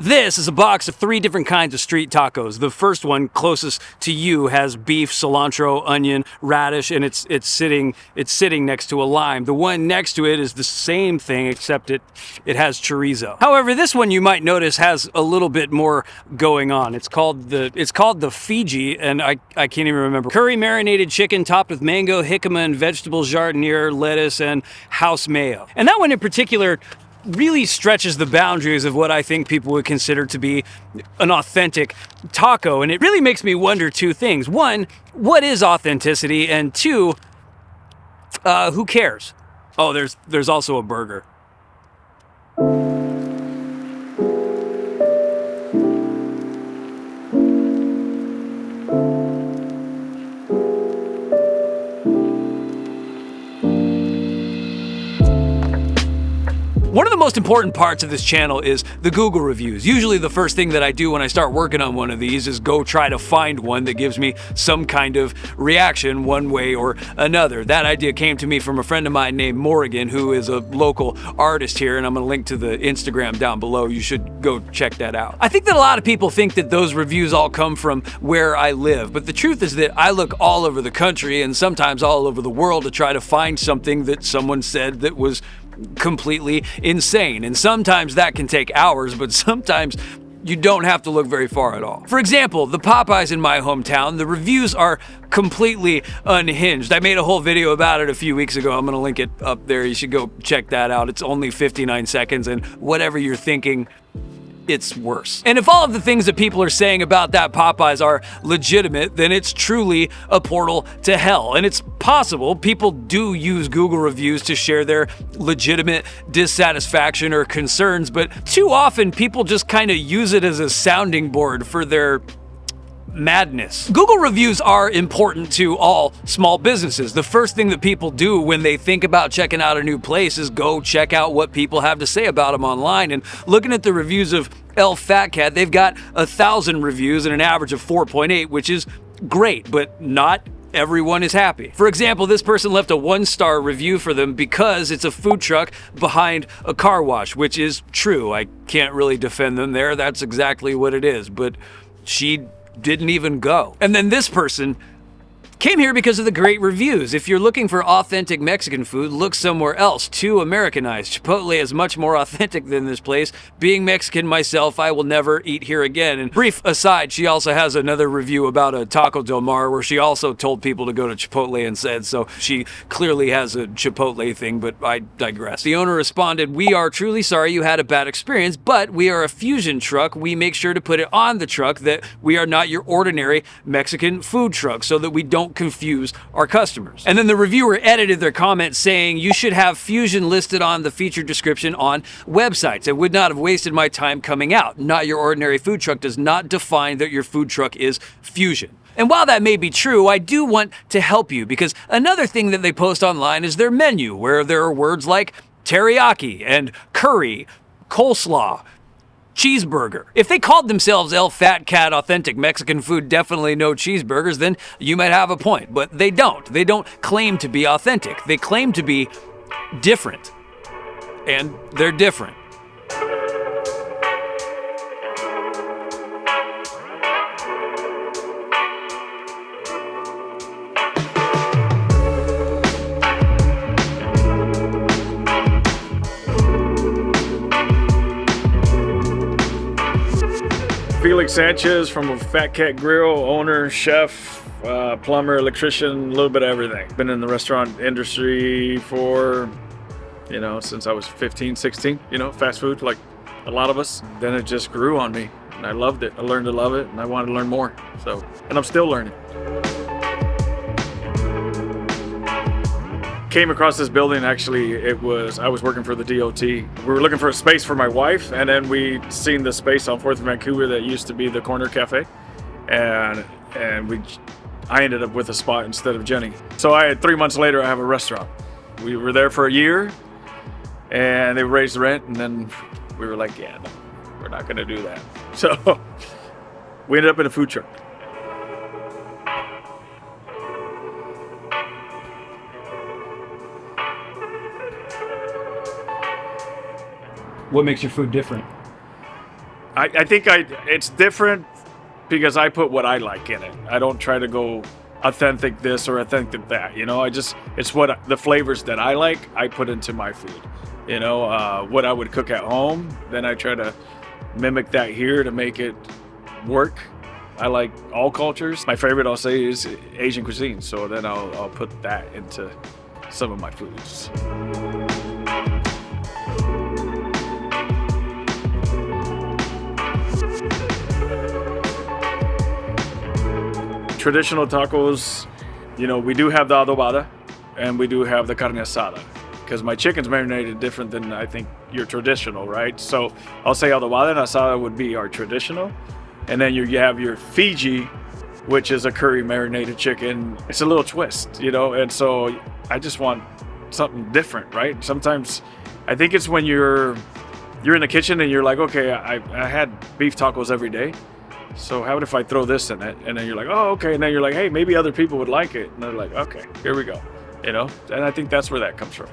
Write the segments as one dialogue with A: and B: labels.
A: This is a box of 3 different kinds of street tacos. The first one, closest to you, has beef, cilantro, onion, radish, and it's sitting next to a lime. The one next to it is the same thing, except it has chorizo. However, this one you might notice has a little bit more going on. It's called the Fiji, and I can't even remember. Curry marinated chicken topped with mango, jicama, and vegetable jardiniere, lettuce, and house mayo. And that one in particular really stretches the boundaries of what I think people would consider to be an authentic taco. And it really makes me wonder 2 things. 1, what is authenticity? And 2, who cares? Oh, there's also a burger. One of the most important parts of this channel is the Google reviews. Usually the first thing that I do when I start working on one of these is go try to find one that gives me some kind of reaction one way or another. That idea came to me from a friend of mine named Morrigan, who is a local artist here, and I'm gonna link to the Instagram down below. You should go check that out. I think that a lot of people think that those reviews all come from where I live, but the truth is that I look all over the country and sometimes all over the world to try to find something that someone said that was completely insane. And sometimes that can take hours, but sometimes you don't have to look very far at all. For example, the Popeyes in my hometown, the reviews are completely unhinged. I made a whole video about it a few weeks ago. I'm gonna link it up there. You should go check that out. It's only 59 seconds, and whatever you're thinking, it's worse. And if all of the things that people are saying about that Popeyes are legitimate, then it's truly a portal to hell. And it's possible people do use Google reviews to share their legitimate dissatisfaction or concerns, but too often people just kind of use it as a sounding board for their madness. Google reviews are important to all small businesses. The first thing that people do when they think about checking out a new place is go check out what people have to say about them online. And looking at the reviews of El Fat Cat, they've got 1,000 reviews and an average of 4.8, which is great, but not everyone is happy. For example, this person left a 1-star review for them because it's a food truck behind a car wash, which is true. I can't really defend them there. That's exactly what it is, but she didn't even go. And then this person came here because of the great reviews. If you're looking for authentic Mexican food, look somewhere else. Too Americanized. Chipotle is much more authentic than this place. Being Mexican myself, I will never eat here again. And brief aside, she also has another review about a Taco Del Mar where she also told people to go to Chipotle instead, so she clearly has a Chipotle thing, but I digress. The owner responded, "We are truly sorry you had a bad experience, but we are a fusion truck. We make sure to put it on the truck that we are not your ordinary Mexican food truck so that we don't confuse our customers." And then the reviewer edited their comment saying, "You should have fusion listed on the feature description on websites. I would not have wasted my time coming out. Not your ordinary food truck does not define that your food truck is fusion." And while that may be true, I do want to help you, because another thing that they post online is their menu, where there are words like teriyaki and curry, coleslaw, cheeseburger. If they called themselves El Fat Cat Authentic Mexican Food, definitely no cheeseburgers, then you might have a point. But they don't. They don't claim to be authentic. They claim to be different. And they're different.
B: Felix Sanchez from a Fat Cat Grill, owner, chef, plumber, electrician, a little bit of everything. Been in the restaurant industry for, since I was 15, 16, fast food like a lot of us. Then it just grew on me and I loved it. I learned to love it and I wanted to learn more. And I'm still learning. Came across this building, actually, I was working for the DOT. We were looking for a space for my wife, and then we seen the space on 4th and Vancouver that used to be the Corner Cafe. And I ended up with a spot instead of Jenny. So 3 months later, I have a restaurant. We were there for a year, and they raised the rent, and then we were like, yeah, no, we're not gonna do that. So we ended up in a food truck.
A: What makes your food different?
B: I think it's different because I put what I like in it. I don't try to go authentic this or authentic that. It's what the flavors that I like, I put into my food. What I would cook at home, then I try to mimic that here to make it work. I like all cultures. My favorite, I'll say, is Asian cuisine. So then I'll put that into some of my foods. Traditional tacos, we do have the adobada and we do have the carne asada, because my chicken's marinated different than I think your traditional, right? So I'll say adobada and asada would be our traditional. And then you have your Fiji, which is a curry marinated chicken. It's a little twist, and so I just want something different, right? Sometimes I think it's when you're in the kitchen and you're like, okay, I had beef tacos every day. So how about if I throw this in it? And then you're like, oh, okay. And then you're like, hey, maybe other people would like it. And they're like, okay, here we go. And I think that's where that comes from.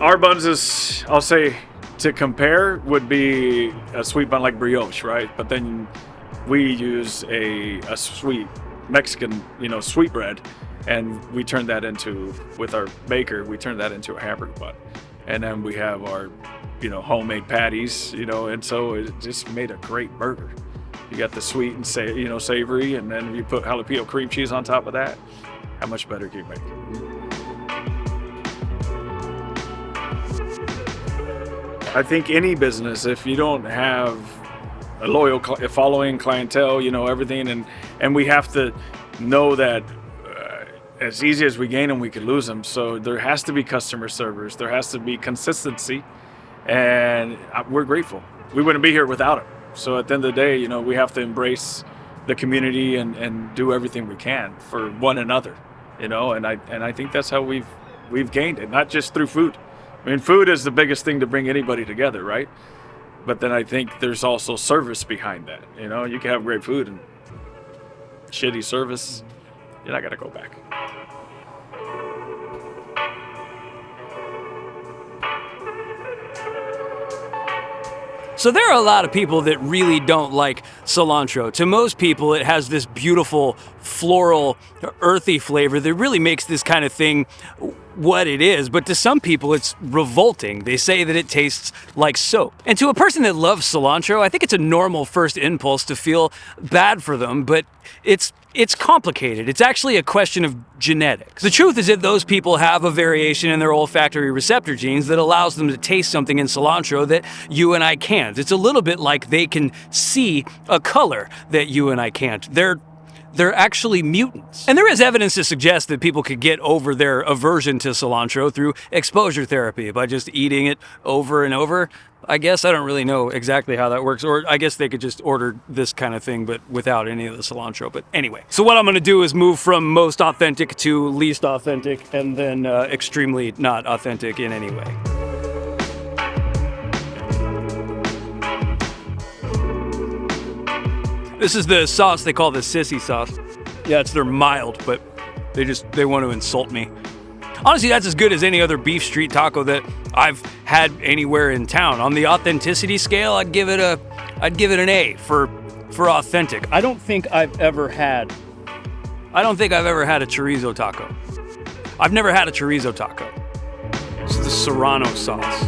B: Our buns is, I'll say, to compare, would be a sweet bun like brioche, right? But then we use a sweet Mexican, sweet bread, and we turn that into, with our baker, we turn that into a hamburger bun. And then we have our, homemade patties, and so it just made a great burger. You got the sweet and savory, and then you put jalapeno cream cheese on top of that. How much better can you make it? I think any business, if you don't have a loyal following, clientele, everything, and we have to know that as easy as we gain them, we could lose them. So there has to be customer service. There has to be consistency, and we're grateful. We wouldn't be here without it. So at the end of the day, we have to embrace the community and do everything we can for one another, and I think that's how we've gained it, not just through food. I mean, food is the biggest thing to bring anybody together, right? But then I think there's also service behind that. You can have great food and shitty service, you're not gonna go back.
A: So there are a lot of people that really don't like cilantro. To most people, it has this beautiful, floral, earthy flavor that really makes this kind of thing what it is. But to some people, it's revolting. They say that it tastes like soap. And to a person that loves cilantro, I think it's a normal first impulse to feel bad for them, but it's complicated. It's actually a question of genetics. The truth is that those people have a variation in their olfactory receptor genes that allows them to taste something in cilantro that you and I can't. It's a little bit like they can see a color that you and I can't. They're actually mutants. And there is evidence to suggest that people could get over their aversion to cilantro through exposure therapy by just eating it over and over. I guess I don't really know exactly how that works, or I guess they could just order this kind of thing but without any of the cilantro. But anyway, so what I'm gonna do is move from most authentic to least authentic, and then extremely not authentic in any way. This is the sauce they call the sissy sauce. Yeah, it's their mild, but they want to insult me. Honestly, that's as good as any other beef street taco that I've had anywhere in town. On the authenticity scale, I'd give it an A for authentic. I don't think I've ever had a chorizo taco. I've never had a chorizo taco. It's the Serrano sauce.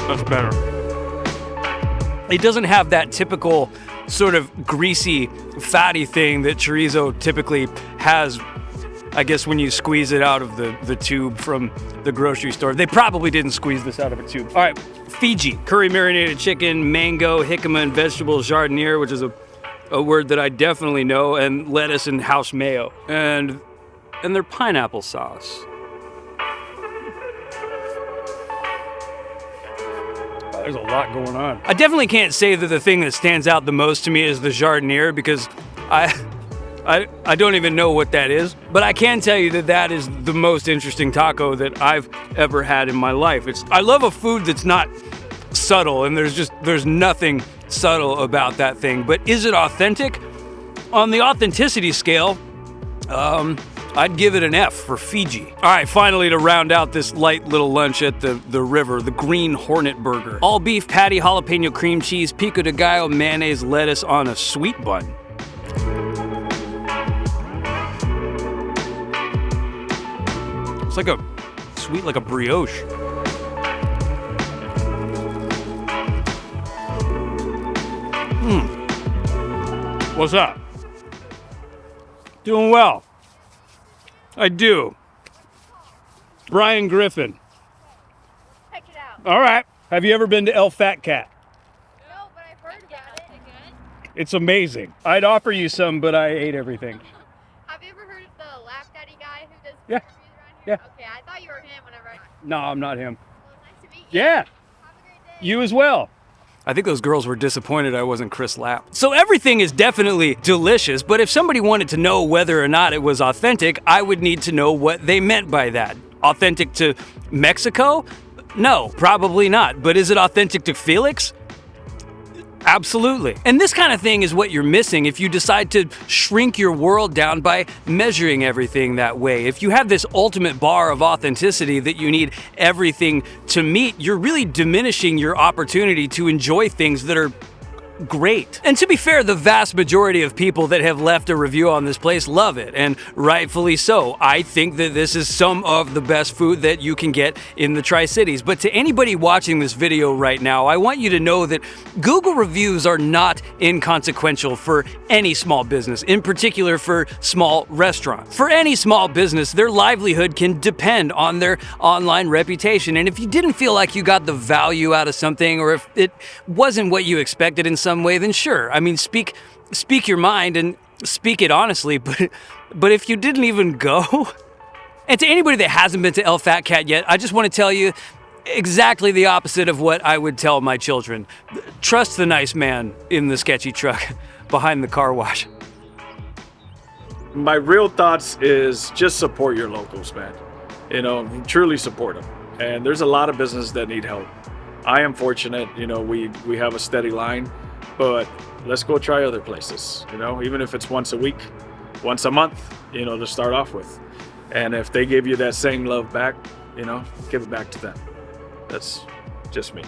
A: That's better. It doesn't have that typical sort of greasy, fatty thing that chorizo typically has, I guess, when you squeeze it out of the tube from the grocery store. They probably didn't squeeze this out of a tube. All right, Fiji, curry marinated chicken, mango, jicama, and vegetable jardiniere, which is a word that I definitely know, and lettuce and house mayo, and their pineapple sauce. There's a lot going on. I definitely can't say that the thing that stands out the most to me is the jardiniere, because I don't even know what that is, but I can tell you that is the most interesting taco that I've ever had in my life. I love a food that's not subtle, and there's nothing subtle about that thing. But is it authentic? On the authenticity scale, I'd give it an F for Fiji. All right, finally to round out this light little lunch at the river, the Green Hornet Burger. All beef patty, jalapeno cream cheese, pico de gallo, mayonnaise, lettuce on a sweet bun. It's like a sweet, like a brioche. What's up? Doing well. I do. Brian Griffin.
C: Check it out.
A: All right. Have you ever been to El Fat Cat?
C: No, but I've heard about it.
A: It's amazing. I'd offer you some, but I ate everything.
C: Have you ever heard of the Laugh Daddy guy who does
A: Yeah.
C: interviews around here?
A: Yeah.
C: Okay, I thought you were him whenever I...
A: No, I'm not him.
C: Well, nice to meet you.
A: Yeah.
C: Have a great day.
A: You as well. I think those girls were disappointed I wasn't Chris Lapp. So everything is definitely delicious, but if somebody wanted to know whether or not it was authentic, I would need to know what they meant by that. Authentic to Mexico? No, probably not. But is it authentic to Felix? Absolutely. And this kind of thing is what you're missing if you decide to shrink your world down by measuring everything that way. If you have this ultimate bar of authenticity that you need everything to meet, you're really diminishing your opportunity to enjoy things that are great. And to be fair, the vast majority of people that have left a review on this place love it, and rightfully so. I think that this is some of the best food that you can get in the Tri-Cities. But to anybody watching this video right now, I want you to know that Google reviews are not inconsequential for any small business, in particular for small restaurants. For any small business, their livelihood can depend on their online reputation. And if you didn't feel like you got the value out of something, or if it wasn't what you expected in some way, then sure. I mean, speak your mind and speak it honestly, but if you didn't even go. And to anybody that hasn't been to El Fat Cat yet, I just want to tell you exactly the opposite of what I would tell my children. Trust the nice man in the sketchy truck behind the car wash.
B: My real thoughts is just support your locals, man. You know, truly support them. And there's a lot of businesses that need help. I am fortunate, you know, we have a steady line, but let's go try other places, you know, even if it's once a week, once a month, you know, to start off with. And if they give you that same love back, you know, give it back to them. That's just me.